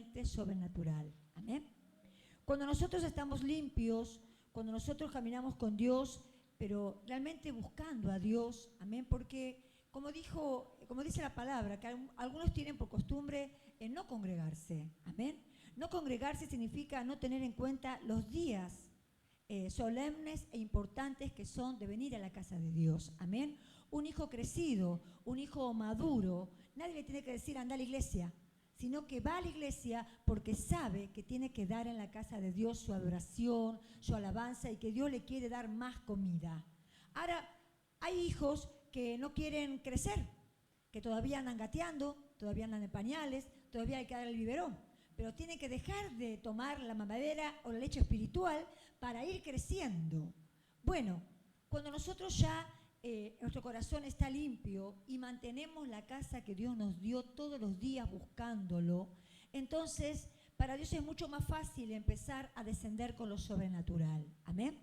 realmente sobrenatural. Amén. Cuando nosotros estamos limpios, cuando nosotros caminamos con Dios, pero realmente buscando a Dios, amén, porque como dice la palabra, que algunos tienen por costumbre no congregarse, amén. No congregarse significa no tener en cuenta los días solemnes e importantes que son de venir a la casa de Dios, amén. Un hijo crecido, un hijo maduro, nadie le tiene que decir anda a la iglesia, sino que va a la iglesia porque sabe que tiene que dar en la casa de Dios su adoración, su alabanza y que Dios le quiere dar más comida. Ahora, hay hijos que no quieren crecer, que todavía andan gateando, todavía andan en pañales, todavía hay que dar el biberón, pero tienen que dejar de tomar la mamadera o la leche espiritual para ir creciendo. Bueno, cuando nosotros ya nuestro corazón está limpio y mantenemos la casa que Dios nos dio todos los días buscándolo, entonces para Dios es mucho más fácil empezar a descender con lo sobrenatural. Amén.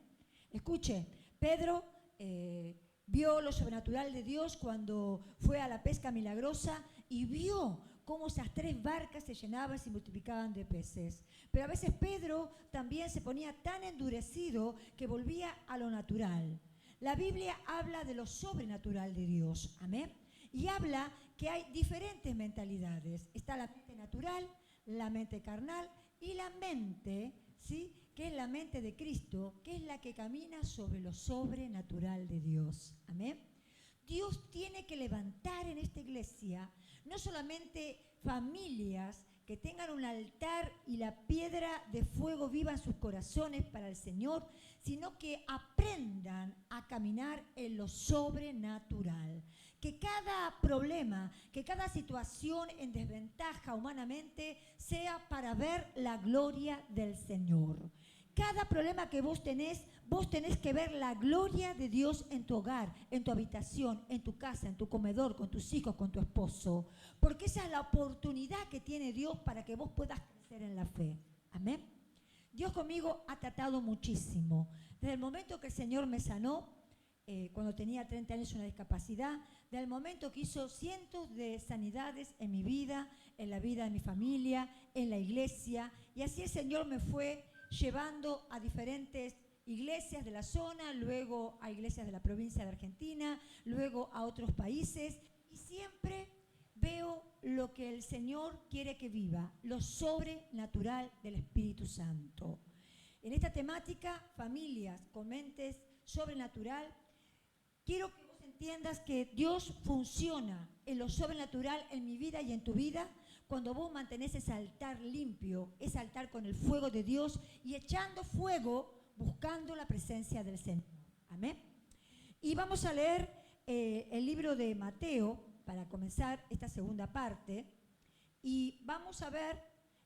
Escuche, Pedro vio lo sobrenatural de Dios cuando fue a la pesca milagrosa y vio cómo esas 3 barcas se llenaban y se multiplicaban de peces. Pero a veces Pedro también se ponía tan endurecido que volvía a lo natural. La Biblia habla de lo sobrenatural de Dios, amén. Y habla que hay diferentes mentalidades. Está la mente natural, la mente carnal y la mente, ¿sí?, que es la mente de Cristo, que es la que camina sobre lo sobrenatural de Dios, amén. Dios tiene que levantar en esta iglesia no solamente familias que tengan un altar y la piedra de fuego viva en sus corazones para el Señor, sino que aprendan a caminar en lo sobrenatural. Que cada problema, que cada situación en desventaja humanamente sea para ver la gloria del Señor. Cada problema que vos tenés que ver la gloria de Dios en tu hogar, en tu habitación, en tu casa, en tu comedor, con tus hijos, con tu esposo. Porque esa es la oportunidad que tiene Dios para que vos puedas crecer en la fe. Amén. Dios conmigo ha tratado muchísimo. Desde el momento que el Señor me sanó, cuando tenía 30 años una discapacidad, desde el momento que hizo cientos de sanidades en mi vida, en la vida de mi familia, en la iglesia, y así el Señor me fue llevando a diferentes iglesias de la zona, luego a iglesias de la provincia de Argentina, luego a otros países, y siempre veo lo que el Señor quiere que viva, lo sobrenatural del Espíritu Santo. En esta temática, familias con mentes sobrenatural, quiero que vos entiendas que Dios funciona en lo sobrenatural en mi vida y en tu vida cuando vos mantenés ese altar limpio, ese altar con el fuego de Dios y echando fuego, buscando la presencia del Señor. Amén. Y vamos a leer el libro de Mateo para comenzar esta segunda parte. Y vamos a ver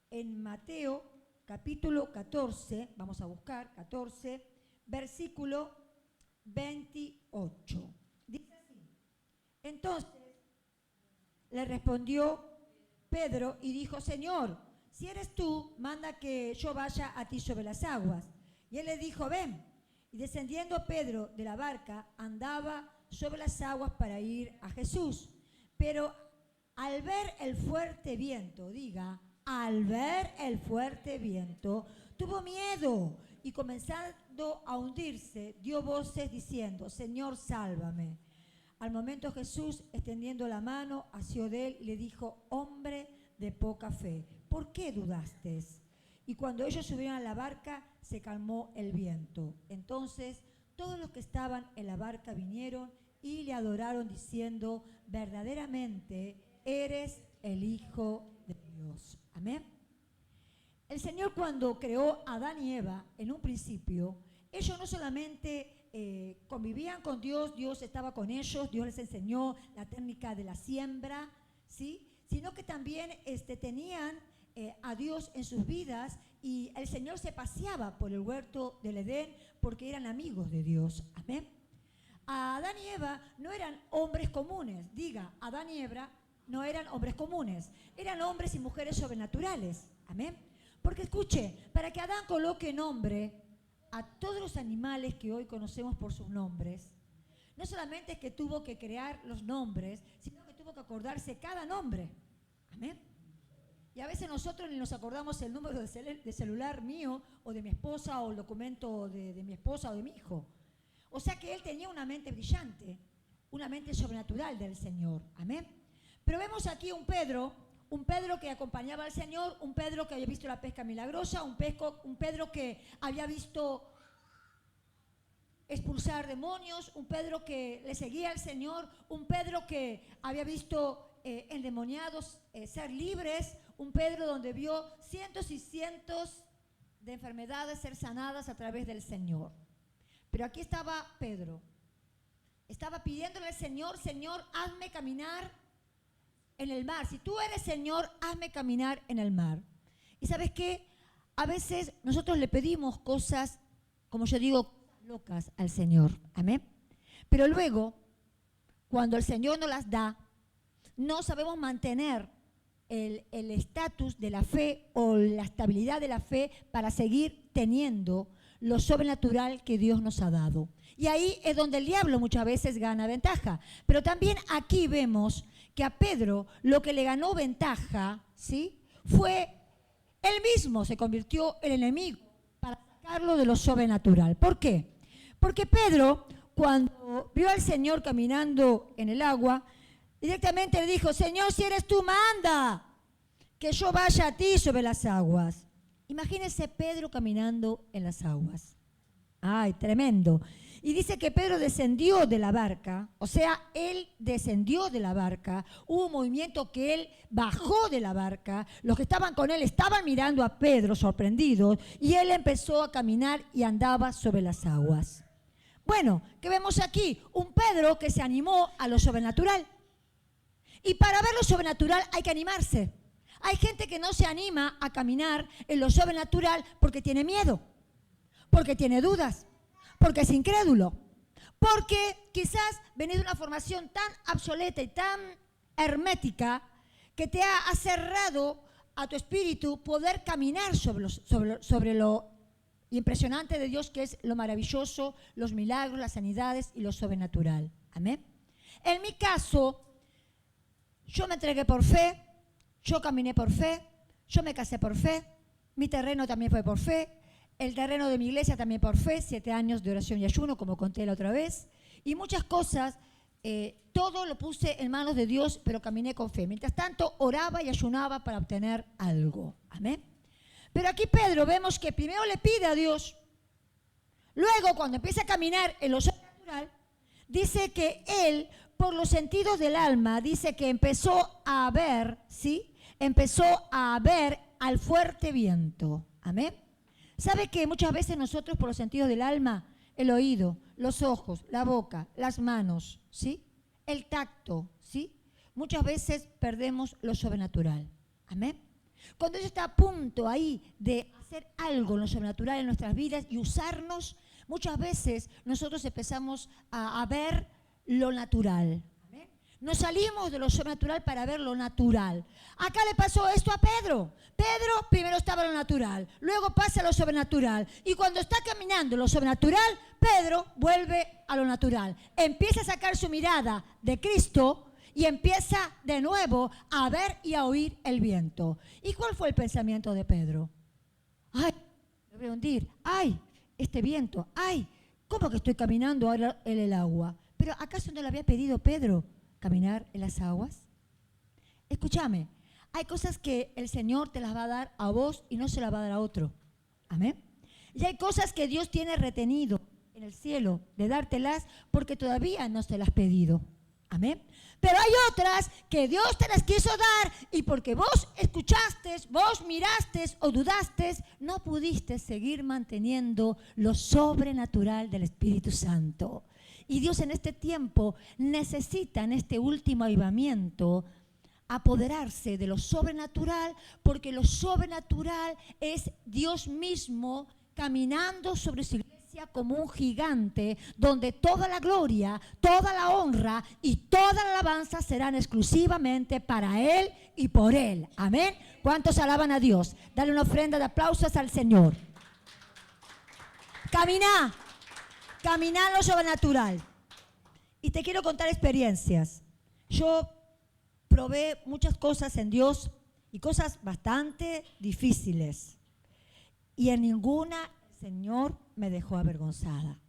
en Mateo capítulo 14, vamos a buscar 14, versículo 28. Dice así: entonces le respondió Pedro y dijo: Señor, si eres tú, manda que yo vaya a ti sobre las aguas. Y él le dijo: ven. Y descendiendo Pedro de la barca, andaba sobre las aguas para ir a Jesús. Pero al ver el fuerte viento, al ver el fuerte viento, tuvo miedo y comenzando a hundirse, dio voces diciendo: Señor, sálvame. Al momento Jesús, extendiendo la mano, asió de él y le dijo: hombre de poca fe, ¿por qué dudaste? Y cuando ellos subieron a la barca, se calmó el viento. Entonces todos los que estaban en la barca vinieron y le adoraron diciendo: verdaderamente eres el Hijo de Dios. Amén. El Señor, cuando creó a Adán y Eva en un principio, ellos no solamente convivían con Dios, Dios estaba con ellos, Dios les enseñó la técnica de la siembra, ¿sí?, sino que también tenían a Dios en sus vidas, y el Señor se paseaba por el huerto del Edén porque eran amigos de Dios. Amén. Adán y Eva no eran hombres comunes. Adán y Eva no eran hombres comunes, eran hombres y mujeres sobrenaturales. Amén. Porque escuche, para que Adán coloque nombre a todos los animales que hoy conocemos por sus nombres, no solamente es que tuvo que crear los nombres, sino que tuvo que acordarse cada nombre. Amén. Y a veces nosotros ni nos acordamos el número de celular mío o de mi esposa o el documento de mi esposa o de mi hijo. O sea que él tenía una mente brillante, una mente sobrenatural del Señor. Amén. Pero vemos aquí un Pedro que acompañaba al Señor, un Pedro que había visto la pesca milagrosa, un Pedro que había visto expulsar demonios, un Pedro que le seguía al Señor, un Pedro que había visto endemoniados ser libres, un Pedro donde vio cientos y cientos de enfermedades ser sanadas a través del Señor. Pero aquí estaba Pedro, estaba pidiéndole al Señor, Señor, hazme caminar en el mar. Si tú eres Señor, hazme caminar en el mar. Y ¿sabes qué? A veces nosotros le pedimos cosas, como yo digo, locas al Señor. Amén. Pero luego, cuando el Señor nos las da, no sabemos mantener el estatus de la fe o la estabilidad de la fe para seguir teniendo lo sobrenatural que Dios nos ha dado. Y ahí es donde el diablo muchas veces gana ventaja. Pero también aquí vemos que a Pedro lo que le ganó ventaja, ¿sí?, fue él mismo se convirtió en enemigo para sacarlo de lo sobrenatural. ¿Por qué? Porque Pedro, cuando vio al Señor caminando en el agua, directamente le dijo, Señor, si eres tú, manda que yo vaya a ti sobre las aguas. Imagínense Pedro caminando en las aguas. ¡Ay, tremendo! Y dice que Pedro descendió de la barca, o sea, él descendió de la barca, hubo un movimiento que él bajó de la barca, los que estaban con él estaban mirando a Pedro sorprendidos y él empezó a caminar y andaba sobre las aguas. Bueno, ¿qué vemos aquí? Un Pedro que se animó a lo sobrenatural. Y para ver lo sobrenatural hay que animarse. Hay gente que no se anima a caminar en lo sobrenatural porque tiene miedo, porque tiene dudas, porque es incrédulo, porque quizás venís de una formación tan obsoleta y tan hermética que te ha cerrado a tu espíritu poder caminar sobre lo impresionante de Dios, que es lo maravilloso, los milagros, las sanidades y lo sobrenatural. Amén. En mi caso, yo me entregué por fe, yo caminé por fe, yo me casé por fe, mi terreno también fue por fe, el terreno de mi iglesia también por fe, 7 años de oración y ayuno, como conté la otra vez, y muchas cosas, todo lo puse en manos de Dios, pero caminé con fe. Mientras tanto, oraba y ayunaba para obtener algo. Amén. Pero aquí Pedro vemos que primero le pide a Dios, luego cuando empieza a caminar en lo sobrenatural, dice que él, por los sentidos del alma, dice que empezó a ver, ¿sí? Empezó a ver al fuerte viento. Amén. ¿Sabe que muchas veces nosotros por los sentidos del alma, el oído, los ojos, la boca, las manos, ¿sí?, el tacto, ¿sí?, muchas veces perdemos lo sobrenatural? Amén. Cuando Dios está a punto ahí de hacer algo en lo sobrenatural en nuestras vidas y usarnos, muchas veces nosotros empezamos a ver lo natural. Amén. Nos salimos de lo sobrenatural para ver lo natural. Acá le pasó esto a Pedro. Pedro primero estaba en lo natural, luego pasa a lo sobrenatural. Y cuando está caminando en lo sobrenatural, Pedro vuelve a lo natural. Empieza a sacar su mirada de Cristo y empieza de nuevo a ver y a oír el viento. ¿Y cuál fue el pensamiento de Pedro? Ay, me voy a hundir. Ay, este viento. Ay, ¿cómo que estoy caminando ahora en el agua? Pero ¿acaso no le había pedido Pedro caminar en las aguas? Escúchame, hay cosas que el Señor te las va a dar a vos y no se las va a dar a otro. Amén. Y hay cosas que Dios tiene retenido en el cielo de dártelas porque todavía no te las has pedido. Amén. Pero hay otras que Dios te las quiso dar y porque vos escuchaste, vos miraste o dudaste, no pudiste seguir manteniendo lo sobrenatural del Espíritu Santo. Y Dios en este tiempo necesita, en este último avivamiento, apoderarse de lo sobrenatural, porque lo sobrenatural es Dios mismo caminando sobre su iglesia como un gigante, donde toda la gloria, toda la honra y toda la alabanza serán exclusivamente para Él y por Él. Amén. ¿Cuántos alaban a Dios? Dale una ofrenda de aplausos al Señor. Camina en lo sobrenatural. Y te quiero contar experiencias. Yo probé muchas cosas en Dios y cosas bastante difíciles. Y en ninguna el Señor me dejó avergonzada.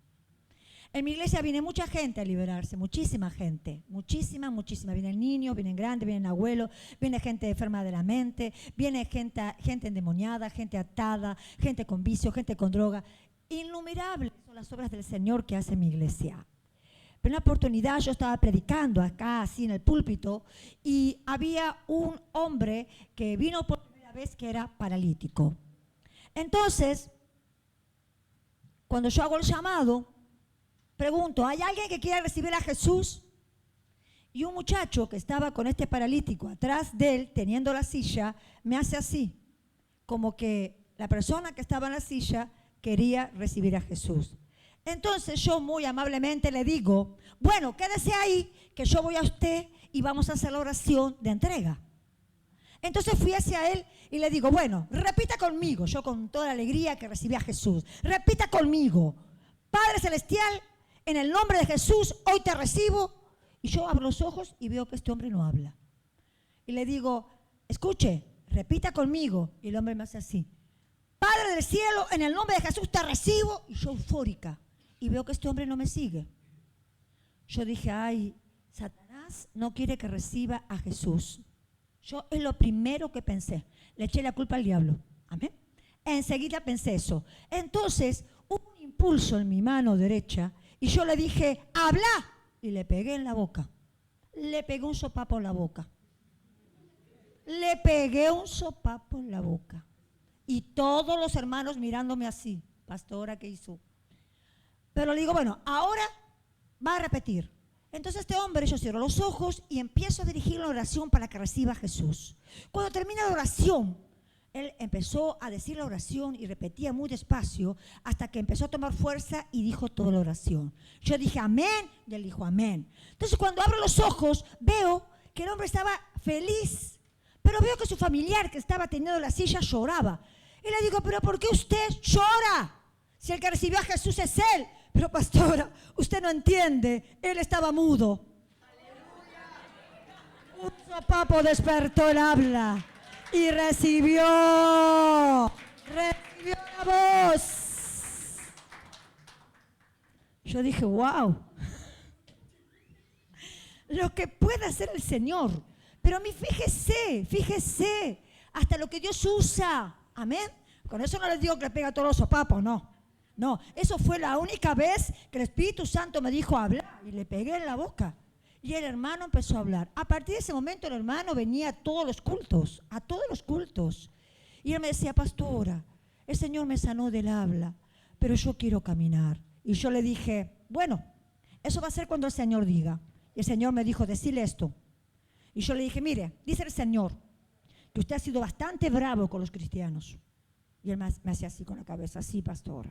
En mi iglesia viene mucha gente a liberarse, muchísima gente, muchísima. Vienen niños, vienen grandes, vienen abuelos, viene gente enferma de la mente, viene gente endemoniada, gente atada, gente con vicio, gente con droga. Innumerables son las obras del Señor que hace mi iglesia. Pero una oportunidad yo estaba predicando acá, así en el púlpito, y había un hombre que vino por primera vez que era paralítico. Entonces, cuando yo hago el llamado, pregunto, ¿hay alguien que quiera recibir a Jesús? Y un muchacho que estaba con este paralítico atrás de él, teniendo la silla, me hace así, como que la persona que estaba en la silla quería recibir a Jesús. Entonces yo muy amablemente le digo, bueno, quédese ahí, que yo voy a usted y vamos a hacer la oración de entrega. Entonces fui hacia él y le digo, bueno, repita conmigo, yo con toda la alegría que recibí a Jesús, repita conmigo, Padre Celestial, en el nombre de Jesús, hoy te recibo. Y yo abro los ojos y veo que este hombre no habla. Y le digo, escuche, repita conmigo. Y el hombre me hace así, Padre del cielo, en el nombre de Jesús te recibo. Y yo eufórica. Y veo que este hombre no me sigue. Yo dije, ay, Satanás no quiere que reciba a Jesús. Yo es lo primero que pensé. Le eché la culpa al diablo. Amén. Enseguida pensé eso. Entonces, hubo un impulso en mi mano derecha y yo le dije, habla. Y le pegué en la boca. Le pegué un sopapo en la boca. Le pegué un sopapo en la boca. Y todos los hermanos mirándome así. Pastora, ¿qué hizo? Pero le digo, bueno, ahora va a repetir. Entonces este hombre, yo cierro los ojos y empiezo a dirigir la oración para que reciba a Jesús. Cuando termina la oración, él empezó a decir la oración y repetía muy despacio hasta que empezó a tomar fuerza y dijo toda la oración. Yo dije amén y él dijo amén. Entonces cuando abro los ojos veo que el hombre estaba feliz, pero veo que su familiar que estaba teniendo la silla lloraba. Y le digo, pero ¿por qué usted llora? Si el que recibió a Jesús es él. Pero pastora, usted no entiende, él estaba mudo. Un sopapo despertó el habla y recibió la voz. Yo dije, wow, lo que puede hacer el Señor. Pero a mí fíjese, hasta lo que Dios usa. Amén. Con eso no les digo que le pega a todos los sopapos, no. No, eso fue la única vez que el Espíritu Santo me dijo hablar y le pegué en la boca. Y el hermano empezó a hablar. A partir de ese momento el hermano venía a todos los cultos, Y él me decía, pastora, el Señor me sanó del habla, pero yo quiero caminar. Y yo le dije, bueno, eso va a ser cuando el Señor diga. Y el Señor me dijo, decile esto. Y yo le dije, mire, dice el Señor que usted ha sido bastante bravo con los cristianos. Y él me hacía así con la cabeza, sí, pastora.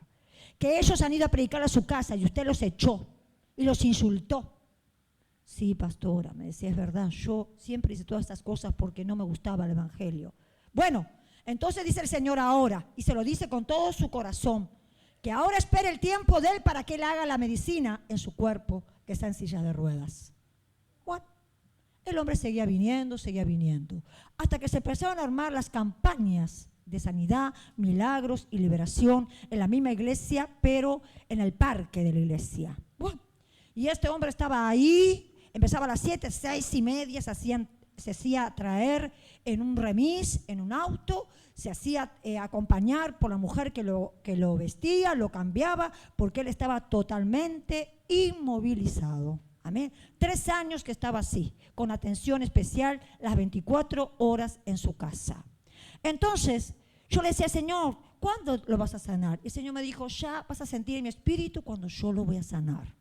Que ellos han ido a predicar a su casa y usted los echó y los insultó. Sí, pastora, me decía, es verdad, yo siempre hice todas estas cosas porque no me gustaba el evangelio. Bueno, entonces dice el Señor ahora, y se lo dice con todo su corazón, que ahora espere el tiempo de él para que él haga la medicina en su cuerpo, que está en silla de ruedas. Bueno, el hombre seguía viniendo, hasta que se empezaron a armar las campañas de sanidad, milagros y liberación en la misma iglesia, pero en el parque de la iglesia. Bueno, y este hombre estaba ahí, empezaba a las 7, 6:30, se hacía traer en un remis, en un auto, se hacía acompañar por la mujer que lo vestía, lo cambiaba, porque él estaba totalmente inmovilizado. Amén. 3 años que estaba así, con atención especial las 24 horas en su casa. Entonces, yo le decía, Señor, ¿cuándo lo vas a sanar? Y el Señor me dijo, ya vas a sentir en mi espíritu cuando yo lo voy a sanar.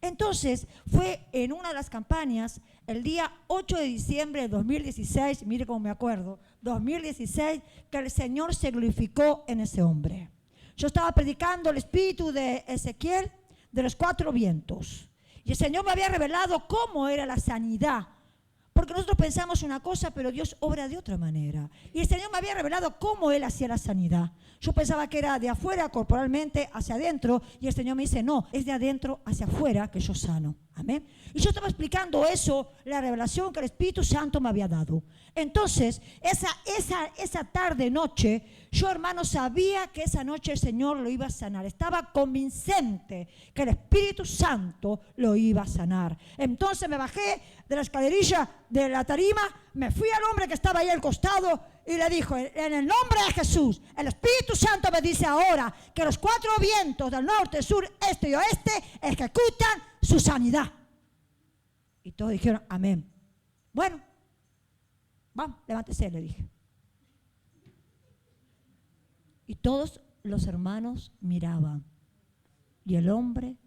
Entonces, fue en una de las campañas, el día 8 de diciembre de 2016, mire cómo me acuerdo, 2016, que el Señor se glorificó en ese hombre. Yo estaba predicando el espíritu de Ezequiel de los 4 vientos. Y el Señor me había revelado cómo era la sanidad. Porque nosotros pensamos una cosa, pero Dios obra de otra manera. Y el Señor me había revelado cómo Él hacía la sanidad. Yo pensaba que era de afuera, corporalmente, hacia adentro. Y el Señor me dice, no, es de adentro hacia afuera que yo sano. Amén. Y yo estaba explicando eso, la revelación que el Espíritu Santo me había dado. Entonces, esa tarde, noche, yo, hermano, sabía que esa noche el Señor lo iba a sanar. Estaba convincente que el Espíritu Santo lo iba a sanar. Entonces me bajé de la escalerilla de la tarima, me fui al hombre que estaba ahí al costado y le dijo: en el nombre de Jesús, el Espíritu Santo me dice ahora que los 4 vientos del norte, sur, este y oeste ejecutan su sanidad. Y todos dijeron amén. Bueno, vamos, levántese, le dije. Y todos los hermanos miraban. Y el hombre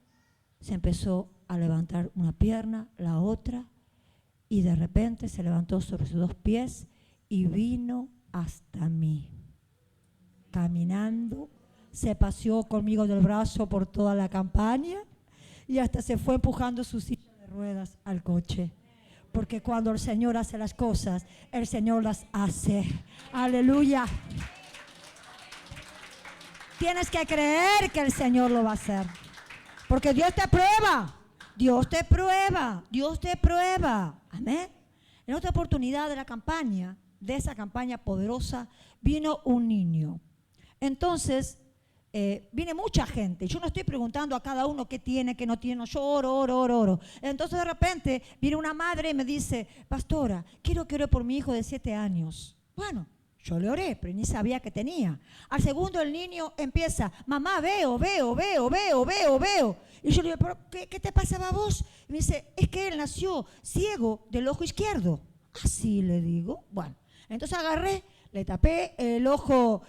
se empezó a levantar una pierna, la otra, y de repente se levantó sobre sus 2 pies y vino hasta mí. Caminando, se paseó conmigo del brazo por toda la campaña y hasta se fue empujando su silla de ruedas al coche. Porque cuando el Señor hace las cosas, el Señor las hace. Aleluya. Tienes que creer que el Señor lo va a hacer. Porque Dios te prueba. Dios te prueba. Dios te prueba. Amén. En otra oportunidad de la campaña, de esa campaña poderosa, vino un niño. Entonces, viene mucha gente. Yo no estoy preguntando a cada uno qué tiene, qué no tiene. Yo oro. Entonces de repente viene una madre y me dice: pastora, quiero que ore por mi hijo de 7 años. Bueno, yo le oré, pero ni sabía que tenía. Al segundo el niño empieza: mamá, veo. Y yo le digo: ¿pero qué te pasaba a vos? Y me dice: es que él nació ciego del ojo izquierdo. Así le digo. Bueno, entonces agarré, le tapé el ojo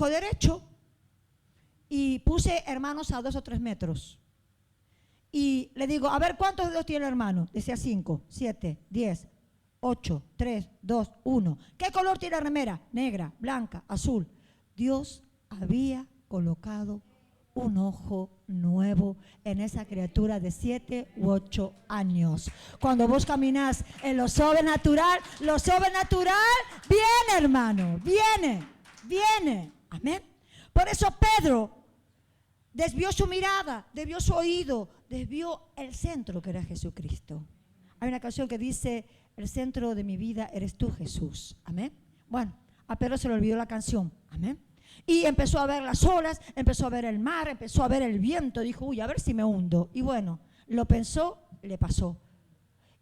derecho y puse hermanos a 2 o 3 metros. Y le digo: a ver, ¿cuántos dedos tiene el hermano? Decía 5, 7, 10, 8, 3, 2, 1. ¿Qué color tiene la remera? Negra, blanca, azul. Dios había colocado un ojo nuevo en esa criatura de 7 u 8 años. Cuando vos caminás en lo sobrenatural viene, hermano, viene. Amén. Por eso Pedro desvió su mirada, desvió su oído, desvió el centro que era Jesucristo. Hay una canción que dice: el centro de mi vida eres tú, Jesús. Amén. Bueno, a Pedro se le olvidó la canción. Amén. Y empezó a ver las olas, empezó a ver el mar, empezó a ver el viento. Dijo: uy, a ver si me hundo. Y bueno, lo pensó, le pasó.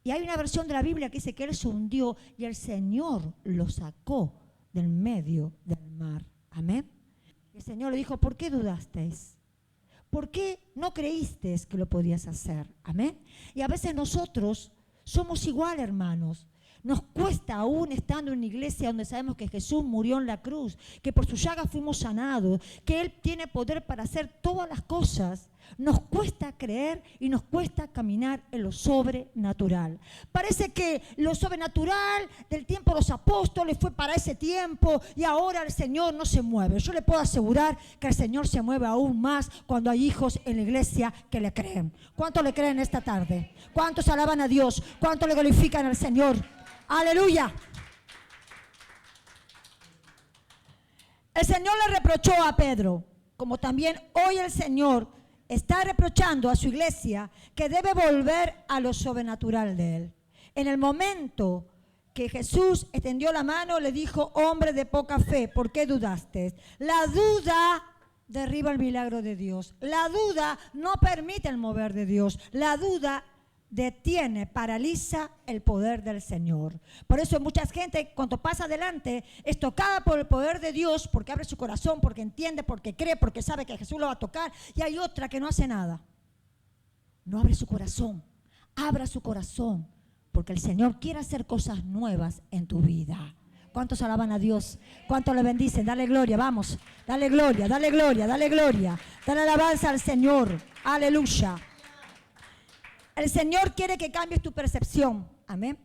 Y hay una versión de la Biblia que dice que él se hundió y el Señor lo sacó del medio del mar. Amén. Y el Señor le dijo: ¿por qué dudasteis? ¿Por qué no creísteis que lo podías hacer? Amén. Y a veces nosotros somos igual, hermanos. Nos cuesta, aún estando en una iglesia donde sabemos que Jesús murió en la cruz, que por su llaga fuimos sanados, que Él tiene poder para hacer todas las cosas. Nos cuesta creer y nos cuesta caminar en lo sobrenatural. Parece que lo sobrenatural del tiempo de los apóstoles fue para ese tiempo y ahora el Señor no se mueve. Yo le puedo asegurar que el Señor se mueve aún más cuando hay hijos en la iglesia que le creen. ¿Cuántos le creen esta tarde? ¿Cuántos alaban a Dios? ¿Cuántos le glorifican al Señor? ¡Aleluya! El Señor le reprochó a Pedro, como también hoy el Señor está reprochando a su iglesia, que debe volver a lo sobrenatural de Él. En el momento que Jesús extendió la mano, le dijo: hombre de poca fe, ¿por qué dudaste? La duda derriba el milagro de Dios. La duda no permite el mover de Dios. La duda detiene, paraliza el poder del Señor. Por eso mucha gente, cuando pasa adelante, es tocada por el poder de Dios, porque abre su corazón, porque entiende, porque cree, porque sabe que Jesús lo va a tocar. Y hay otra que no hace nada, no abre su corazón. Abra su corazón, porque el Señor quiere hacer cosas nuevas en tu vida. ¿Cuántos alaban a Dios? ¿Cuántos le bendicen? Dale gloria, vamos. Dale gloria, dale gloria, dale gloria. Dale alabanza al Señor. Aleluya. El Señor quiere que cambies tu percepción. Amén.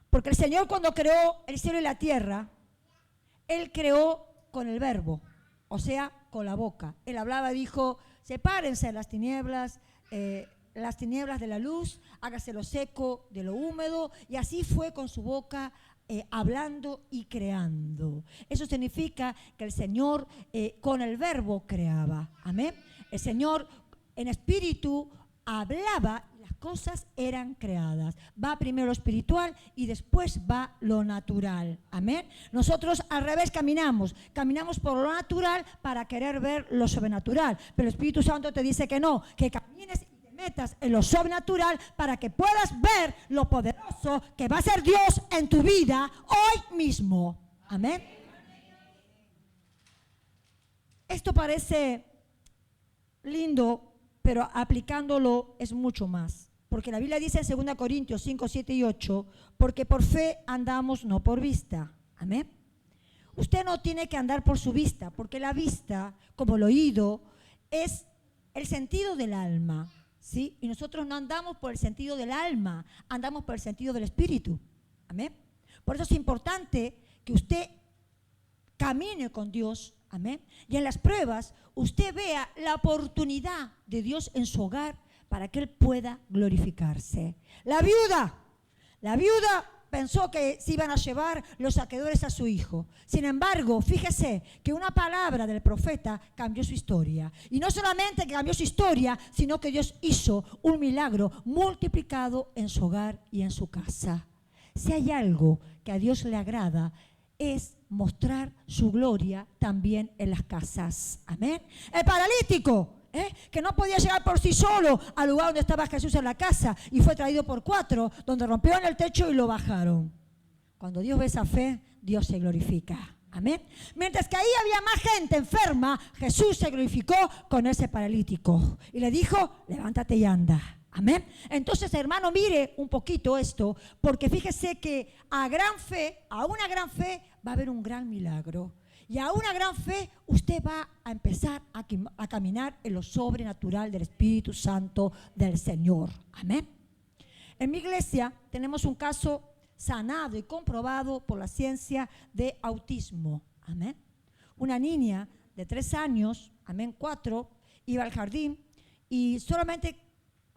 Porque el Señor, cuando creó el cielo y la tierra, Él creó con el verbo, o sea, con la boca. Él hablaba, dijo: sepárense las tinieblas de la luz, hágase lo seco de lo húmedo. Y así fue con su boca, hablando y creando. Eso significa que el Señor con el verbo creaba. Amén. El Señor en espíritu hablaba, las cosas eran creadas. Va primero lo espiritual y después va lo natural. Amén. Nosotros al revés caminamos por lo natural para querer ver lo sobrenatural. Pero el Espíritu Santo te dice que no, que camines y te metas en lo sobrenatural para que puedas ver lo poderoso que va a ser Dios en tu vida hoy mismo. Amén. Esto parece lindo, pero aplicándolo es mucho más. Porque la Biblia dice en 2 Corintios 5, 7 y 8, porque por fe andamos, no por vista. Amén. Usted no tiene que andar por su vista, porque la vista, como el oído, es el sentido del alma, ¿sí? Y nosotros no andamos por el sentido del alma, andamos por el sentido del espíritu. Amén. Por eso es importante que usted camine con Dios. Amén. Y en las pruebas usted vea la oportunidad de Dios en su hogar para que Él pueda glorificarse. La viuda pensó que se iban a llevar los saqueadores a su hijo. Sin embargo, fíjese que una palabra del profeta cambió su historia. Y no solamente que cambió su historia, sino que Dios hizo un milagro multiplicado en su hogar y en su casa. Si hay algo que a Dios le agrada, es mostrar su gloria también en las casas. Amén. El paralítico, que no podía llegar por sí solo al lugar donde estaba Jesús en la casa y fue traído por 4, donde rompieron el techo y lo bajaron. Cuando Dios ve esa fe, Dios se glorifica. Amén. Mientras que ahí había más gente enferma, Jesús se glorificó con ese paralítico y le dijo: levántate y anda. Amén. Entonces, hermano, mire un poquito esto, porque fíjese que a una gran fe va a haber un gran milagro. Y a una gran fe usted va a empezar a caminar en lo sobrenatural del Espíritu Santo del Señor. Amén. En mi iglesia tenemos un caso sanado y comprobado por la ciencia de autismo. Amén. Una niña de 3 años, amén, 4, iba al jardín y solamente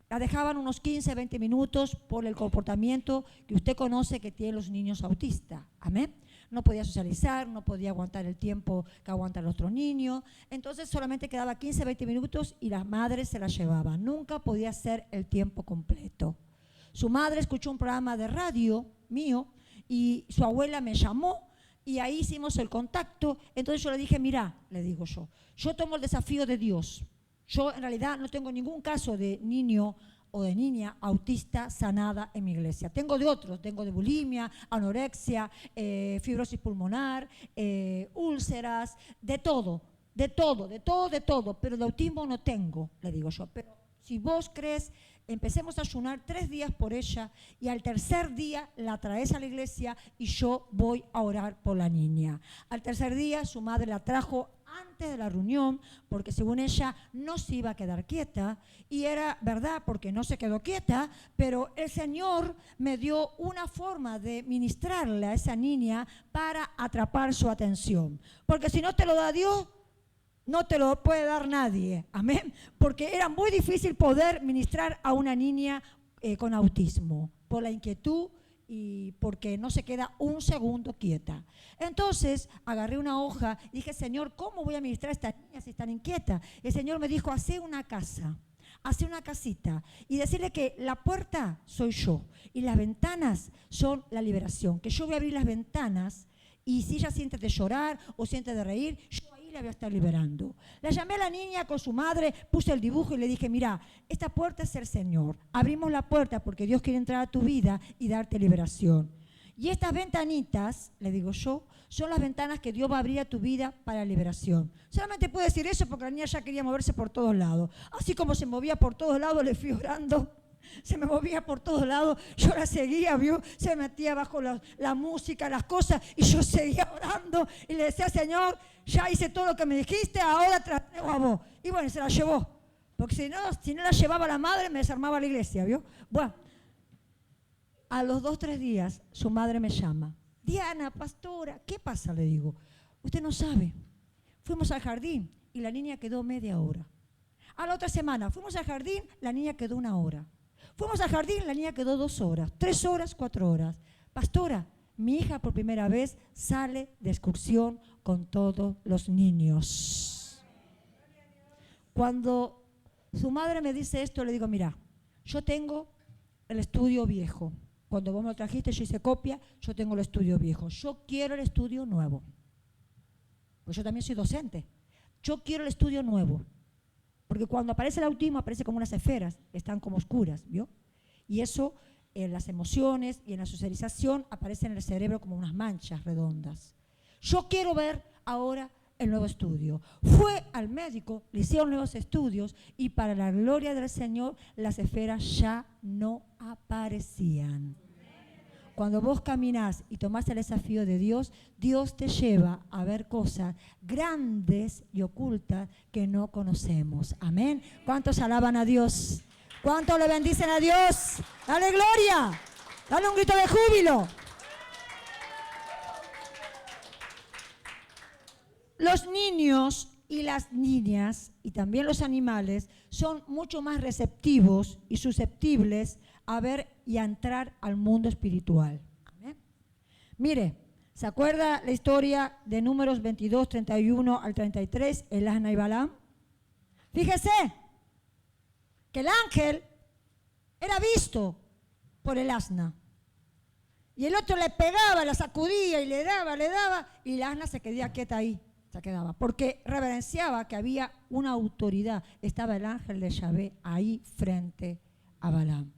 la dejaban unos 15, 20 minutos por el comportamiento que usted conoce que tienen los niños autistas. Amén. No podía socializar, no podía aguantar el tiempo que aguantan los otros niños. Entonces solamente quedaba 15, 20 minutos y las madres se la llevaban. Nunca podía ser el tiempo completo. Su madre escuchó un programa de radio mío y su abuela me llamó y ahí hicimos el contacto. Entonces yo le dije: mira, le digo yo tomo el desafío de Dios. Yo en realidad no tengo ningún caso de niño o de niña autista sanada en mi iglesia. Tengo de otros, tengo de bulimia, anorexia, fibrosis pulmonar, úlceras, de todo, pero de autismo no tengo, le digo yo. Pero si vos crees, empecemos a ayunar 3 días por ella y al tercer día la traes a la iglesia y yo voy a orar por la niña. Al tercer día su madre la trajo antes de la reunión porque según ella no se iba a quedar quieta y era verdad porque no se quedó quieta, pero el Señor me dio una forma de ministrarle a esa niña para atrapar su atención, porque si no te lo da Dios, no te lo puede dar nadie. Amén. Porque era muy difícil poder ministrar a una niña con autismo por la inquietud y porque no se queda un segundo quieta. Entonces agarré una hoja y dije: Señor, ¿cómo voy a ministrar a esta niña si están inquieta? El Señor me dijo: hace una casa, hace una casita y decirle que la puerta soy yo y las ventanas son la liberación, que yo voy a abrir las ventanas y si ella siente de llorar o siente de reír, yo ahí la voy a estar liberando. La llamé a la niña con su madre, puse el dibujo y le dije: mira, esta puerta es el Señor. Abrimos la puerta porque Dios quiere entrar a tu vida y darte liberación. Y estas ventanitas, le digo yo, son las ventanas que Dios va a abrir a tu vida para la liberación. Solamente puedo decir eso porque la niña ya quería moverse por todos lados. Así como se movía por todos lados, le fui orando. Se me movía por todos lados, yo la seguía, ¿vio? Se metía bajo la música, las cosas, y yo seguía orando y le decía: Señor, ya hice todo lo que me dijiste, ahora te la traigo a vos. Y bueno, se la llevó, porque si no la llevaba la madre, me desarmaba la iglesia, ¿vio? Bueno, a los 2, 3 días, su madre me llama: Diana, pastora, ¿qué pasa? Le digo: usted no sabe, fuimos al jardín y la niña quedó media hora. A la otra semana, fuimos al jardín, la niña quedó 1 hora. Fuimos al jardín, la niña quedó 2 horas, 3 horas, 4 horas. Pastora, mi hija por primera vez sale de excursión con todos los niños. Cuando su madre me dice esto, le digo: mira, yo tengo el estudio viejo. Cuando vos me lo trajiste, yo hice copia, yo tengo el estudio viejo. Yo quiero el estudio nuevo. Pues yo también soy docente. Yo quiero el estudio nuevo. Porque cuando aparece el autismo, aparece como unas esferas, están como oscuras, ¿vio? Y eso en las emociones y en la socialización aparece en el cerebro como unas manchas redondas. Yo quiero ver ahora el nuevo estudio. Fue al médico, le hicieron nuevos estudios y para la gloria del Señor las esferas ya no aparecían. Cuando vos caminás y tomás el desafío de Dios, Dios te lleva a ver cosas grandes y ocultas que no conocemos. Amén. ¿Cuántos alaban a Dios? ¿Cuántos le bendicen a Dios? ¡Dale gloria! ¡Dale un grito de júbilo! Los niños y las niñas, y también los animales, son mucho más receptivos y susceptibles a ver y a entrar al mundo espiritual. ¿Amén? Mire, ¿se acuerda la historia de Números 22, 31 al 33, el asna y Balaam? Fíjese que el ángel era visto por el asna. Y el otro le pegaba, la sacudía y le daba, y la asna se quedaba quieta ahí, se quedaba, porque reverenciaba que había una autoridad. Estaba el ángel de Yahvé ahí frente a Balaam.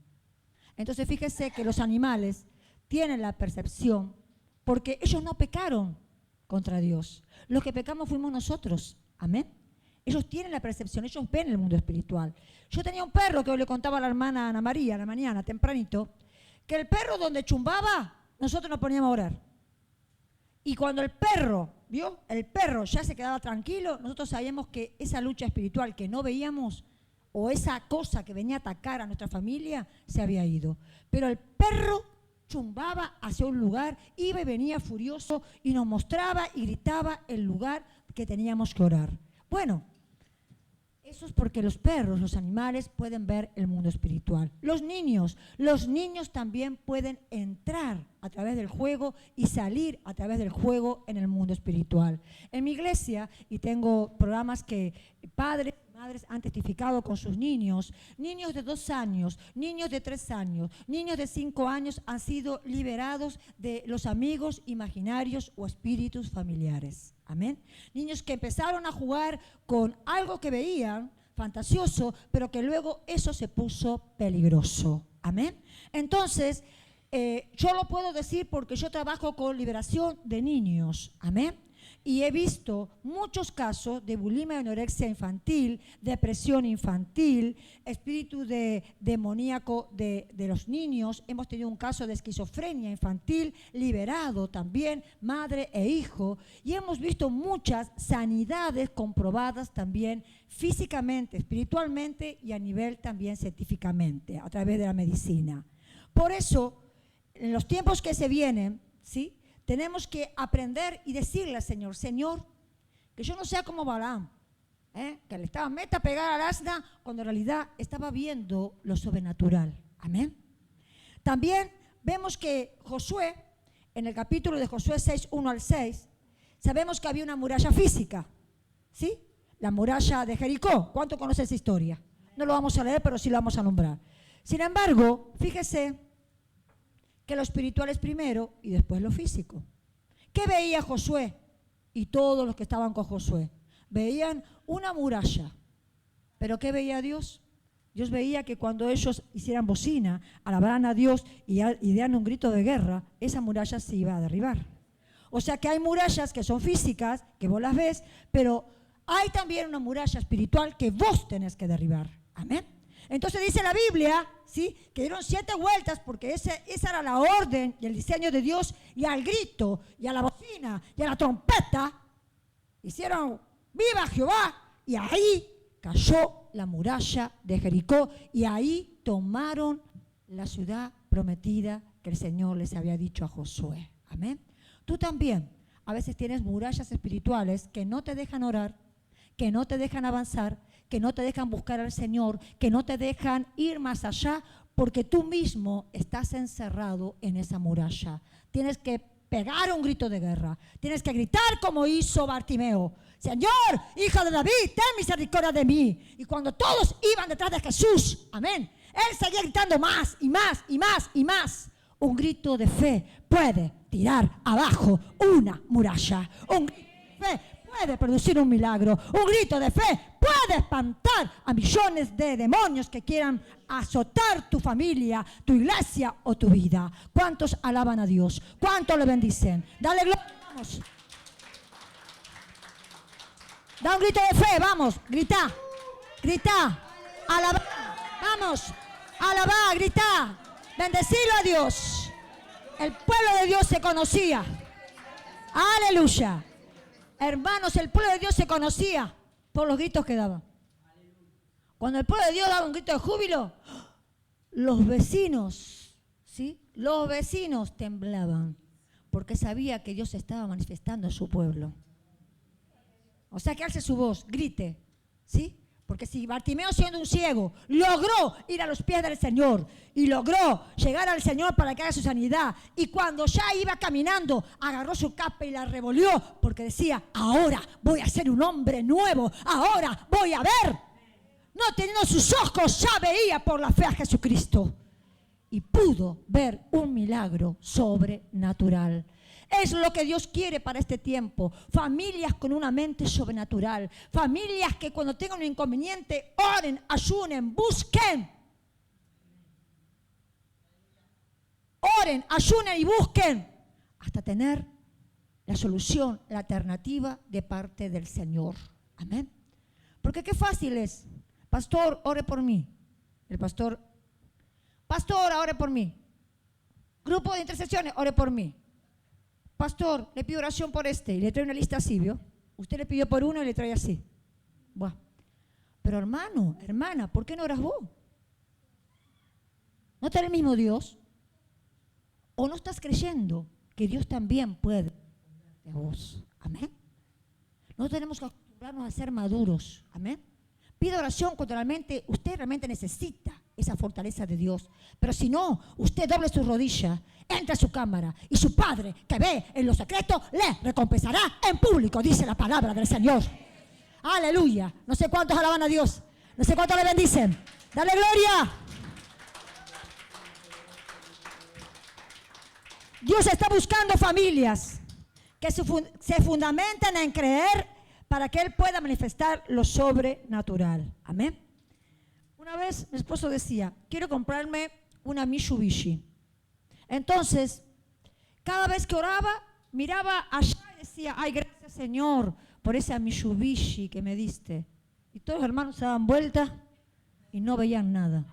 Entonces fíjese que los animales tienen la percepción, porque ellos no pecaron contra Dios. Los que pecamos fuimos nosotros. Amén. Ellos tienen la percepción, ellos ven el mundo espiritual. Yo tenía un perro que hoy le contaba a la hermana Ana María a la mañana, tempranito, que el perro donde chumbaba, nosotros nos poníamos a orar. Y cuando el perro, ¿vio? El perro ya se quedaba tranquilo, nosotros sabíamos que esa lucha espiritual que no veíamos, o esa cosa que venía a atacar a nuestra familia, se había ido. Pero el perro chumbaba hacia un lugar, iba y venía furioso y nos mostraba y gritaba el lugar que teníamos que orar. Bueno, eso es porque los perros, los animales, pueden ver el mundo espiritual. Los niños también pueden entrar a través del juego y salir a través del juego en el mundo espiritual. En mi iglesia, y tengo programas que padres, madres han testificado con sus niños de 2 años, niños de 3 años, niños de 5 años han sido liberados de los amigos imaginarios o espíritus familiares. Amén. Niños que empezaron a jugar con algo que veían fantasioso, pero que luego eso se puso peligroso. Amén. Entonces, yo lo puedo decir porque yo trabajo con liberación de niños. Amén. Y he visto muchos casos de bulimia y anorexia infantil, depresión infantil, espíritu demoníaco de los niños. Hemos tenido un caso de esquizofrenia infantil, liberado también, madre e hijo. Y hemos visto muchas sanidades comprobadas también físicamente, espiritualmente y a nivel también científicamente, a través de la medicina. Por eso, en los tiempos que se vienen, ¿sí?, tenemos que aprender y decirle al Señor, Señor, que yo no sea como Balaam, que le estaba meta a pegar al asna cuando en realidad estaba viendo lo sobrenatural. Amén. También vemos que Josué, en el capítulo de Josué 6, 1 al 6, sabemos que había una muralla física, ¿sí? La muralla de Jericó. ¿Cuánto conoce esa historia? No lo vamos a leer, pero sí lo vamos a nombrar. Sin embargo, fíjese que lo espiritual es primero y después lo físico. ¿Qué veía Josué y todos los que estaban con Josué? Veían una muralla. ¿Pero qué veía Dios? Dios veía que cuando ellos hicieran bocina, alabaran a Dios y dieran un grito de guerra, esa muralla se iba a derribar. O sea que hay murallas que son físicas, que vos las ves, pero hay también una muralla espiritual que vos tenés que derribar. Amén. Entonces dice la Biblia, ¿sí?, que dieron 7 vueltas porque esa era la orden y el diseño de Dios, y al grito y a la bocina y a la trompeta hicieron ¡viva Jehová! Y ahí cayó la muralla de Jericó y ahí tomaron la ciudad prometida que el Señor les había dicho a Josué. Amén. Tú también a veces tienes murallas espirituales que no te dejan orar, que no te dejan avanzar, que no te dejan buscar al Señor, que no te dejan ir más allá, porque tú mismo estás encerrado en esa muralla. Tienes que pegar un grito de guerra, tienes que gritar como hizo Bartimeo: Señor, hijo de David, ten misericordia de mí. Y cuando todos iban detrás de Jesús, amén, Él seguía gritando más y más y más y más. Un grito de fe puede tirar abajo una muralla. Un grito de fe puede producir un milagro. Un grito de fe puede espantar a millones de demonios que quieran azotar tu familia, tu iglesia o tu vida. ¿Cuántos alaban a Dios? ¿Cuántos le bendicen? Dale gloria, vamos. Da un grito de fe, vamos, grita, grita, alaba, vamos, alaba, grita, bendecilo a Dios. El pueblo de Dios se conocía. Aleluya. Hermanos, el pueblo de Dios se conocía por los gritos que daba. Cuando el pueblo de Dios daba un grito de júbilo, los vecinos, ¿sí? Los vecinos temblaban porque sabía que Dios se estaba manifestando en su pueblo. O sea, que alce su voz, grite, ¿sí? Porque si Bartimeo, siendo un ciego, logró ir a los pies del Señor y logró llegar al Señor para que haga su sanidad, y cuando ya iba caminando, agarró su capa y la revolvió porque decía, ahora voy a ser un hombre nuevo, ahora voy a ver. No teniendo sus ojos, ya veía por la fe a Jesucristo y pudo ver un milagro sobrenatural. Es lo que Dios quiere para este tiempo. Familias con una mente sobrenatural. Familias que cuando tengan un inconveniente, oren, ayunen, busquen. Oren, ayunen y busquen hasta tener la solución, la alternativa de parte del Señor. Amén. Porque qué fácil es. Pastor, ore por mí. El pastor, pastora, ore por mí. Grupo de intercesiones, ore por mí. Pastor, le pido oración por este y le trae una lista así, ¿vio? Usted le pidió por uno y le trae así. Buah. Pero hermano, hermana, ¿por qué no oras vos? ¿No está el mismo Dios? ¿O no estás creyendo que Dios también puede a vos? Amén. No tenemos que acostumbrarnos a ser maduros. Amén. Pida oración cuando realmente usted realmente necesita esa fortaleza de Dios. Pero si no, usted doble su rodilla, entra a su cámara y su Padre que ve en lo secreto le recompensará en público, dice la palabra del Señor. Aleluya. No sé cuántos alaban a Dios. No sé cuántos le bendicen. Dale gloria. Dios está buscando familias que se fundamenten en creer para que Él pueda manifestar lo sobrenatural. Amén. Una vez mi esposo decía, quiero comprarme una Mitsubishi. Entonces, cada vez que oraba, miraba allá y decía, ay, gracias Señor por esa Mitsubishi que me diste. Y todos los hermanos se daban vuelta y no veían nada.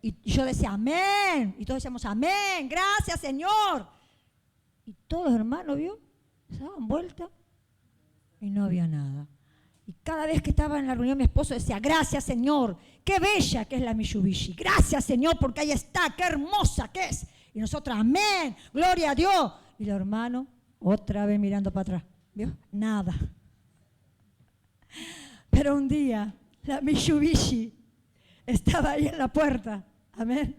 Y yo decía, amén. Y todos decíamos, amén, gracias Señor. Y todos los hermanos, ¿vio? Se daban vuelta y no había nada. Y cada vez que estaba en la reunión, mi esposo decía, gracias Señor, qué bella que es la Mitsubishi. Gracias Señor, porque ahí está, qué hermosa que es. Y nosotros, amén, gloria a Dios. Y los hermanos, otra vez mirando para atrás. ¿Vio? Nada. Pero un día, la Mitsubishi estaba ahí en la puerta. Amén.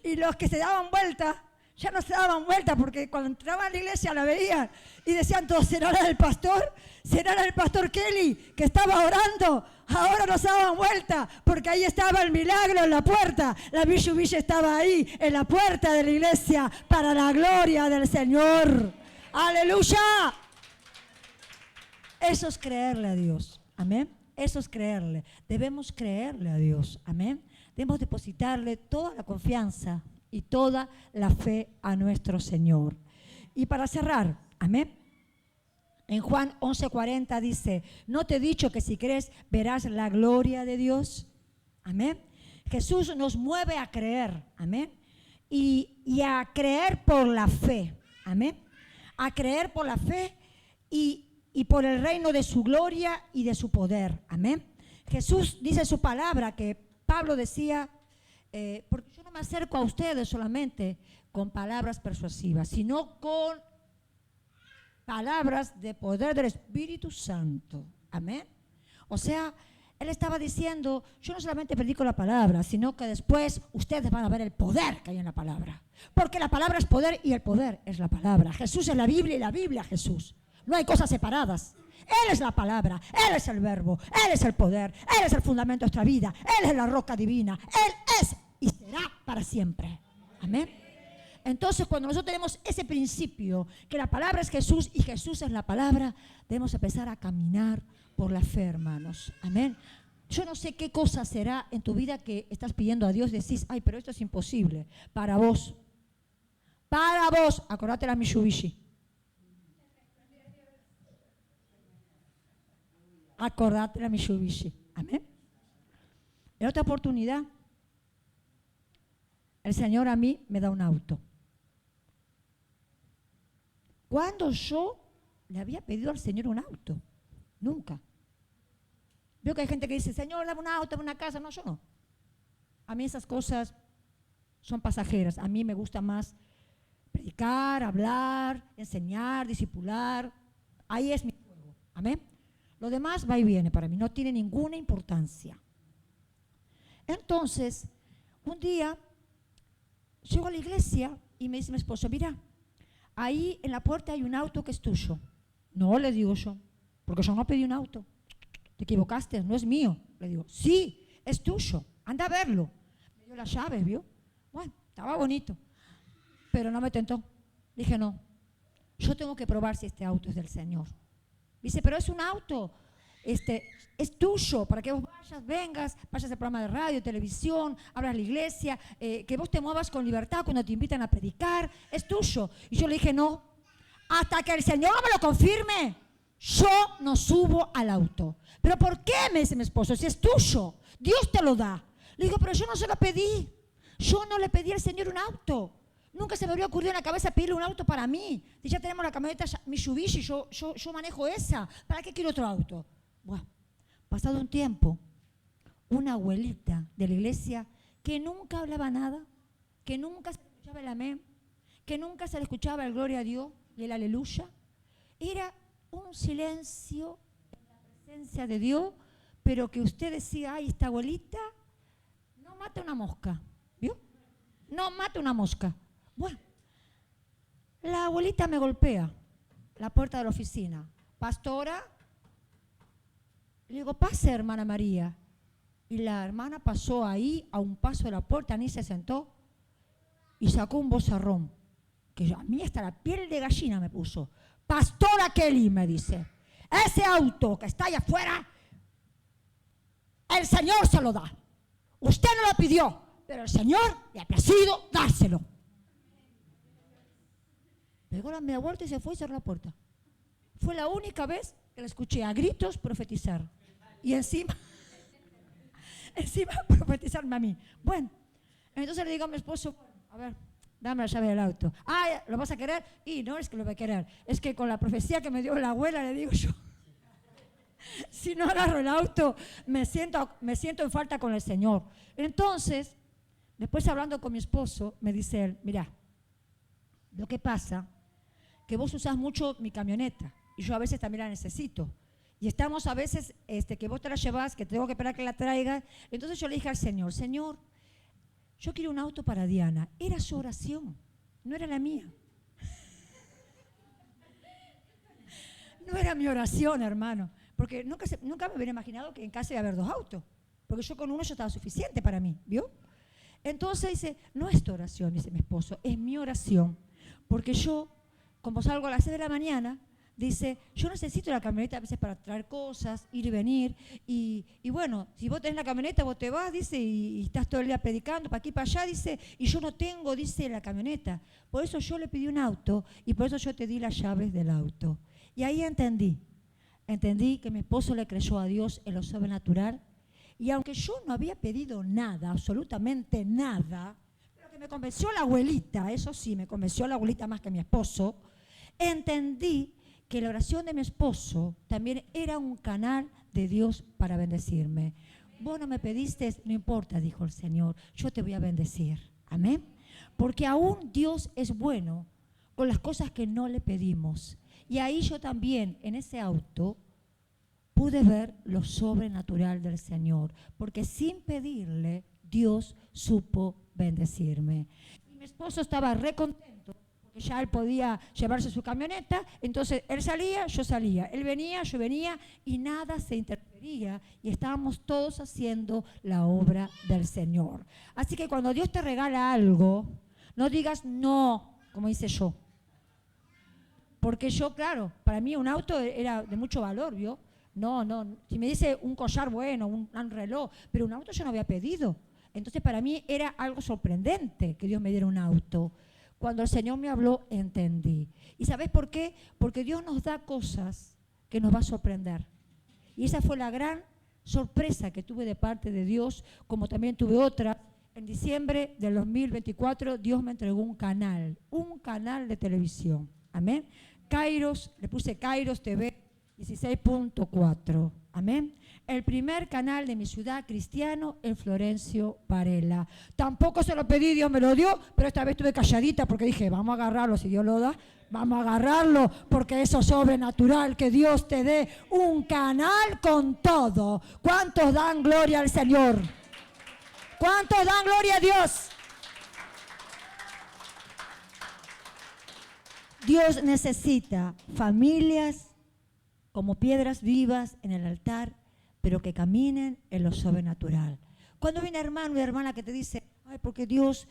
Y los que se daban vuelta, ya no se daban vuelta porque cuando entraban a la iglesia la veían y decían todos, ¿será la del pastor? ¿Será la del pastor Kelly que estaba orando? Ahora no se daban vuelta porque ahí estaba el milagro en la puerta. La Mitsubishi estaba ahí en la puerta de la iglesia para la gloria del Señor. ¡Aleluya! Eso es creerle a Dios. Amén. Eso es creerle. Debemos creerle a Dios. Amén. Debemos depositarle toda la confianza y toda la fe a nuestro Señor. Y para cerrar, amén, en Juan 11:40 dice, ¿no te he dicho que si crees verás la gloria de Dios? Amén. Jesús nos mueve a creer, amén, y a creer por la fe, amén, a creer por la fe y por el reino de su gloria y de su poder, amén. Jesús dice en su palabra que Pablo decía, porque yo no me acerco a ustedes solamente con palabras persuasivas, sino con palabras de poder del Espíritu Santo. Amén. O sea, él estaba diciendo, yo no solamente predico la palabra, sino que después ustedes van a ver el poder que hay en la palabra. Porque la palabra es poder y el poder es la palabra. Jesús es la Biblia y la Biblia es Jesús. No hay cosas separadas. Él es la palabra, Él es el verbo, Él es el poder, Él es el fundamento de nuestra vida, Él es la roca divina, Él es y será para siempre. Amén. Entonces, cuando nosotros tenemos ese principio, que la palabra es Jesús y Jesús es la palabra, debemos empezar a caminar por la fe, hermanos. Amén. Yo no sé qué cosa será en tu vida que estás pidiendo a Dios, decís, ay, pero esto es imposible. Para vos, acordate la Mitsubishi. Acordate la Mitsubishi. Amén. En otra oportunidad, el Señor a mí me da un auto. ¿Cuándo yo le había pedido al Señor un auto? Nunca. Veo que hay gente que dice, Señor, dame un auto, dame una casa. No, yo no. A mí esas cosas son pasajeras. A mí me gusta más predicar, hablar, enseñar, discipular. Ahí es mi juego. Amén. Lo demás va y viene para mí. No tiene ninguna importancia. Entonces, un día llego a la iglesia y me dice mi esposo, mira, ahí en la puerta hay un auto que es tuyo. No, le digo yo, porque yo no pedí un auto. Te equivocaste, no es mío. Le digo, sí, es tuyo, anda a verlo. Me dio las llaves, ¿vio? Bueno, estaba bonito, pero no me tentó. Dije, no, yo tengo que probar si este auto es del Señor. Dice, pero es un auto, es tuyo, para que vos vengas, vayas al programa de radio, televisión, abras la iglesia, que vos te muevas con libertad cuando te invitan a predicar, es tuyo. Y yo le dije, no, hasta que el Señor me lo confirme, yo no subo al auto. ¿Pero por qué? Me dice mi esposo, si es tuyo, Dios te lo da. Le digo, pero yo no se lo pedí, yo no le pedí al Señor un auto. Nunca se me habría ocurrido en la cabeza pedirle un auto para mí. Si ya tenemos la camioneta Mitsubishi, yo manejo esa, ¿para qué quiero otro auto? Bueno, pasado un tiempo, una abuelita de la iglesia que nunca hablaba nada, que nunca se le escuchaba el amén, que nunca se le escuchaba el gloria a Dios y el aleluya, era un silencio en la presencia de Dios, pero que usted decía, ay, esta abuelita no mata una mosca, ¿vio? No mata una mosca. Bueno, la abuelita me golpea la puerta de la oficina. Pastora, le digo, pase, hermana María. Y la hermana pasó ahí a un paso de la puerta, ni se sentó y sacó un vozarrón, que a mí hasta la piel de gallina me puso. Pastora Kelly, me dice, ese auto que está allá afuera, el Señor se lo da. Usted no lo pidió, pero el Señor le ha placido dárselo. Pegó la media vuelta y se fue y cerró la puerta. Fue la única vez que la escuché a gritos profetizar. Y encima profetizarme a mí. Bueno, entonces le digo a mi esposo, a ver, dame la llave del auto. Ah, ¿lo vas a querer? Y no es que lo voy a querer, es que con la profecía que me dio la abuela, le digo yo, si no agarro el auto, me siento en falta con el Señor. Entonces, después hablando con mi esposo, me dice él, mira, lo que pasa, que vos usás mucho mi camioneta, y yo a veces también la necesito. Y estamos a veces, que vos te la llevas, que tengo que esperar que la traigas. Entonces yo le dije al Señor, Señor, yo quiero un auto para Diana. Era su oración, no era la mía. No era mi oración, hermano. Porque nunca me hubiera imaginado que en casa iba a haber 2 autos. Porque yo con uno ya estaba suficiente para mí, ¿vio? Entonces dice, no es tu oración, dice mi esposo, es mi oración. Porque yo, como salgo a las 6 de la mañana, dice, yo necesito la camioneta a veces para traer cosas, ir y venir. Y bueno, si vos tenés la camioneta, vos te vas, dice, y estás todo el día predicando, para aquí, para allá, dice, y yo no tengo, dice, la camioneta. Por eso yo le pedí un auto y por eso yo te di las llaves del auto. Y ahí entendí que mi esposo le creyó a Dios en lo sobrenatural. Y aunque yo no había pedido nada, absolutamente nada, pero que me convenció la abuelita, eso sí, me convenció la abuelita más que mi esposo, entendí que la oración de mi esposo también era un canal de Dios para bendecirme. Vos no me pediste, no importa, dijo el Señor, yo te voy a bendecir. Amén. Porque aún Dios es bueno con las cosas que no le pedimos. Y ahí yo también, en ese auto, pude ver lo sobrenatural del Señor, porque sin pedirle, Dios supo bendecirme. Y mi esposo estaba re contento, que ya él podía llevarse su camioneta, entonces él salía, yo salía, él venía, yo venía y nada se interfería y estábamos todos haciendo la obra del Señor. Así que cuando Dios te regala algo, no digas no, como hice yo. Porque yo, claro, para mí un auto era de mucho valor, ¿vio? No, si me dice un collar bueno, un reloj, pero un auto yo no había pedido. Entonces para mí era algo sorprendente que Dios me diera un auto. Cuando el Señor me habló, entendí. ¿Y sabes por qué? Porque Dios nos da cosas que nos va a sorprender. Y esa fue la gran sorpresa que tuve de parte de Dios, como también tuve otra. En diciembre del 2024, Dios me entregó un canal de televisión. Amén. Kairos, le puse Kairos TV 16.4. Amén. El primer canal de mi ciudad cristiano en Florencio Varela. Tampoco se lo pedí, Dios me lo dio, pero esta vez estuve calladita porque dije, vamos a agarrarlo, si Dios lo da, vamos a agarrarlo, porque eso es sobrenatural, que Dios te dé un canal con todo. ¿Cuántos dan gloria al Señor? ¿Cuántos dan gloria a Dios? Dios necesita familias como piedras vivas en el altar, pero que caminen en lo sobrenatural. Cuando hay un hermano o una hermana que te dice, ay, porque Dios,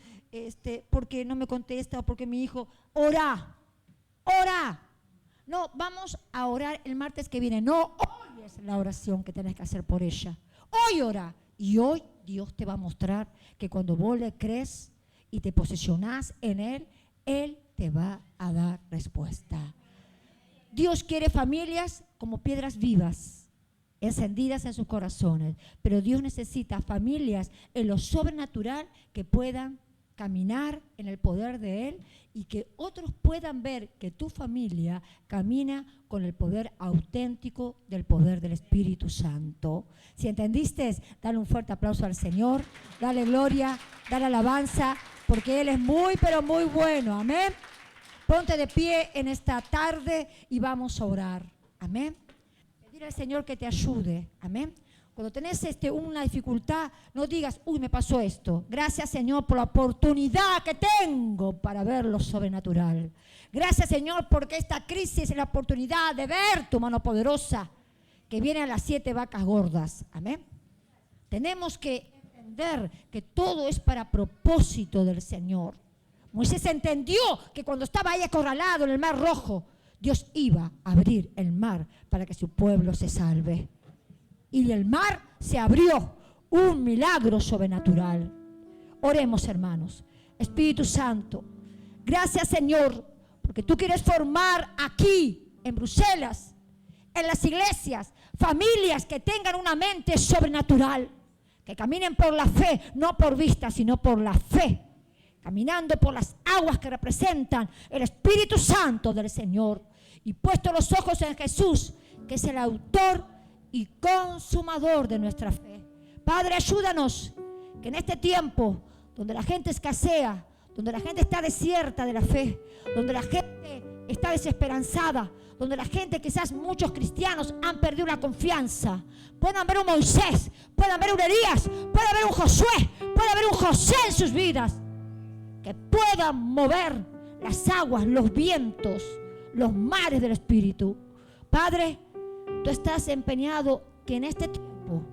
porque no me contesta, o porque mi hijo, ora. No, vamos a orar el martes que viene. No, hoy es la oración que tenés que hacer por ella. Hoy ora. Y hoy Dios te va a mostrar que cuando vos le crees y te posicionás en Él, Él te va a dar respuesta. Dios quiere familias como piedras vivas, encendidas en sus corazones, pero Dios necesita familias en lo sobrenatural que puedan caminar en el poder de Él y que otros puedan ver que tu familia camina con el poder auténtico del poder del Espíritu Santo. Si entendiste, dale un fuerte aplauso al Señor, dale gloria, dale alabanza, porque Él es muy, pero muy bueno. Amén. Ponte de pie en esta tarde y vamos a orar. Amén. Pedir al Señor que te ayude. Amén. Cuando tenés una dificultad, no digas, uy, me pasó esto. Gracias, Señor, por la oportunidad que tengo para ver lo sobrenatural. Gracias, Señor, porque esta crisis es la oportunidad de ver tu mano poderosa que viene a las 7 vacas gordas. Amén. Tenemos que entender que todo es para propósito del Señor. Moisés entendió que cuando estaba ahí acorralado en el Mar Rojo, Dios iba a abrir el mar para que su pueblo se salve. Y el mar se abrió, un milagro sobrenatural. Oremos, hermanos. Espíritu Santo, gracias, Señor, porque tú quieres formar aquí, en Bruselas, en las iglesias, familias que tengan una mente sobrenatural, que caminen por la fe, no por vista, sino por la fe, caminando por las aguas que representan el Espíritu Santo del Señor, y puesto los ojos en Jesús, que es el autor y consumador de nuestra fe. Padre, ayúdanos que en este tiempo donde la gente escasea, donde la gente está desierta de la fe, donde la gente está desesperanzada, donde la gente, quizás muchos cristianos, han perdido la confianza, puedan ver un Moisés, puedan ver un Elías, puedan ver un Josué, pueda ver un José en sus vidas, que puedan mover las aguas, los vientos, los mares del Espíritu. Padre, tú estás empeñado que en este tiempo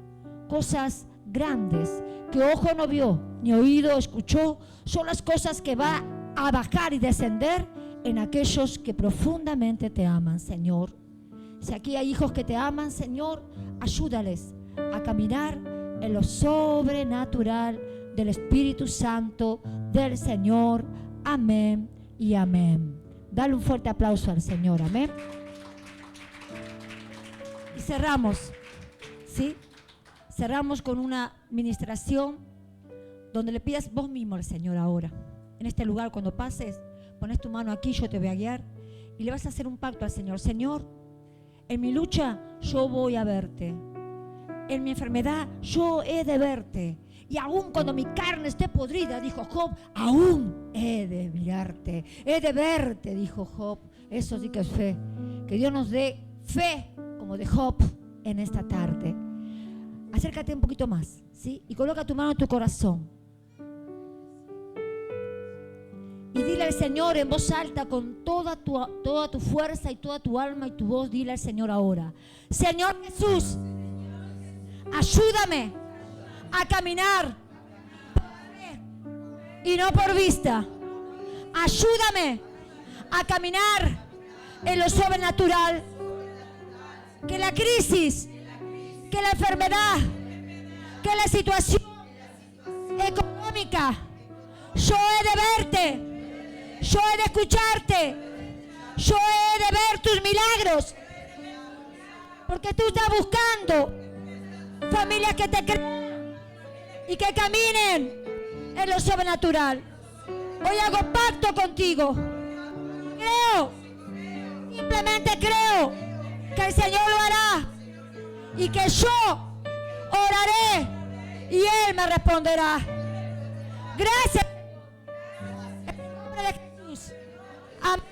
cosas grandes que ojo no vio, ni oído escuchó, son las cosas que va a bajar y descender en aquellos que profundamente te aman, Señor. Si aquí hay hijos que te aman, Señor, ayúdales a caminar en lo sobrenatural del Espíritu Santo del Señor. Amén y amén. Dale un fuerte aplauso al Señor. Amén. Y cerramos, ¿sí? Cerramos con una ministración donde le pidas vos mismo al Señor ahora. En este lugar, cuando pases, pones tu mano aquí, yo te voy a guiar y le vas a hacer un pacto al Señor. Señor, en mi lucha yo voy a verte. En mi enfermedad yo he de verte. Y aún cuando mi carne esté podrida, dijo Job, aún he de mirarte. He de verte, dijo Job. Eso sí que es fe. Que Dios nos dé fe como de Job en esta tarde. Acércate un poquito más, ¿sí? Y coloca tu mano en tu corazón. Y dile al Señor en voz alta, con toda tu fuerza y toda tu alma y tu voz, dile al Señor ahora: Señor Jesús, ayúdame a caminar por fe y no por vista. Ayúdame a caminar en lo sobrenatural. Que la crisis, que la enfermedad, que la situación económica, yo he de verte, yo he de escucharte, yo he de ver tus milagros, porque tú estás buscando familias que te crean y que caminen en lo sobrenatural. Hoy hago pacto contigo. Creo, simplemente creo que el Señor lo hará y que yo oraré y Él me responderá. Gracias. En el nombre de Jesús. Amén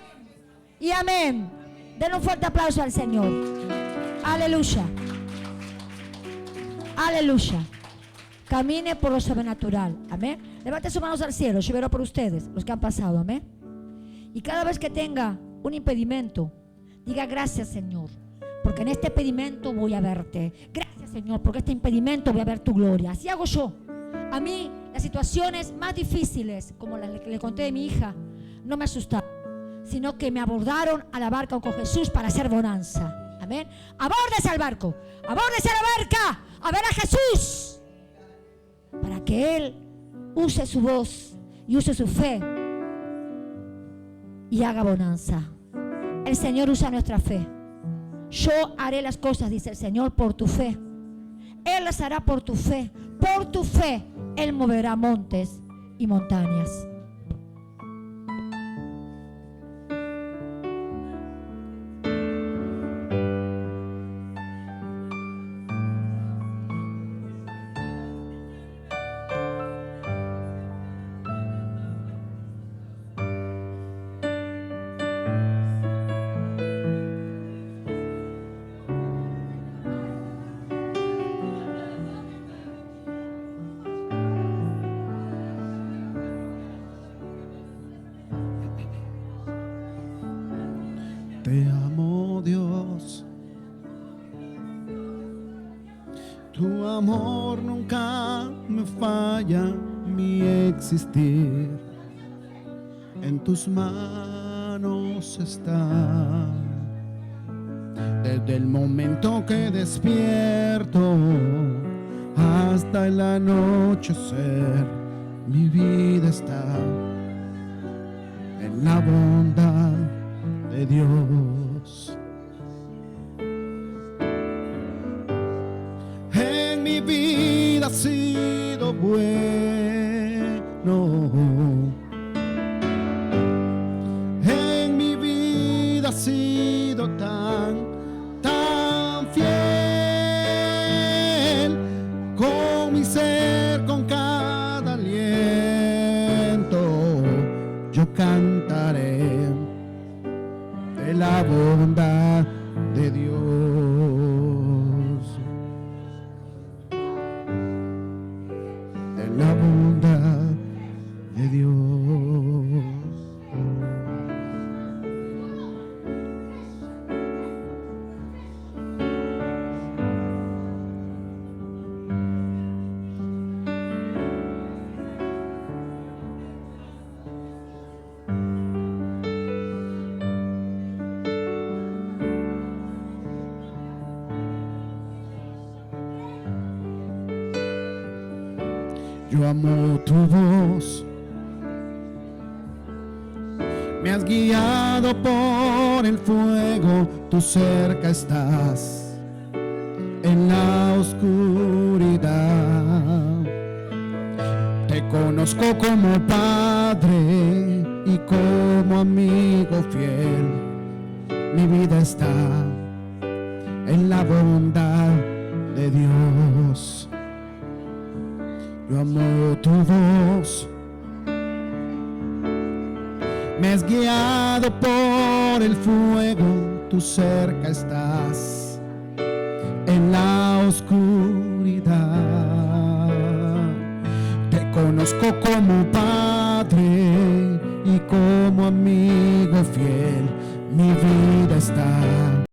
y amén. Den un fuerte aplauso al Señor. Aleluya. Aleluya. Camine por lo sobrenatural. Amén. Levante sus manos al cielo. Yo veré por ustedes, los que han pasado. Amén. Y cada vez que tenga un impedimento, diga: gracias, Señor, porque en este impedimento voy a verte. Gracias, Señor, porque este impedimento voy a ver tu gloria. Así hago yo. A mí las situaciones más difíciles, como las que le conté de mi hija, no me asustaron, sino que me abordaron a la barca con Jesús para hacer bonanza. Amén. Abórdese al barco, abórdese a la barca a ver a Jesús, para que Él use su voz y use su fe y haga bonanza. El Señor usa nuestra fe. Yo haré las cosas, dice el Señor, por tu fe. Él las hará por tu fe. Por tu fe Él moverá montes y montañas. Te amo, Dios. Tu amor nunca me falla, mi existir en tus manos está. Desde el momento que despierto hasta el anochecer, mi vida está en la bondad de Dios. En mi vida ha sido bueno, en mi vida ha sido tan fiel, con mi ser, con cada aliento, yo cantaré de la bondad de Dios. De la bondad de Dios. Yo amo tu voz, me has guiado por el fuego, tú cerca estás en la oscuridad. Te conozco como Padre y como amigo fiel, mi vida está en la bondad de Dios. Yo amo tu voz, me has guiado por el fuego, tú cerca estás en la oscuridad. Te conozco como Padre y como amigo fiel mi vida está.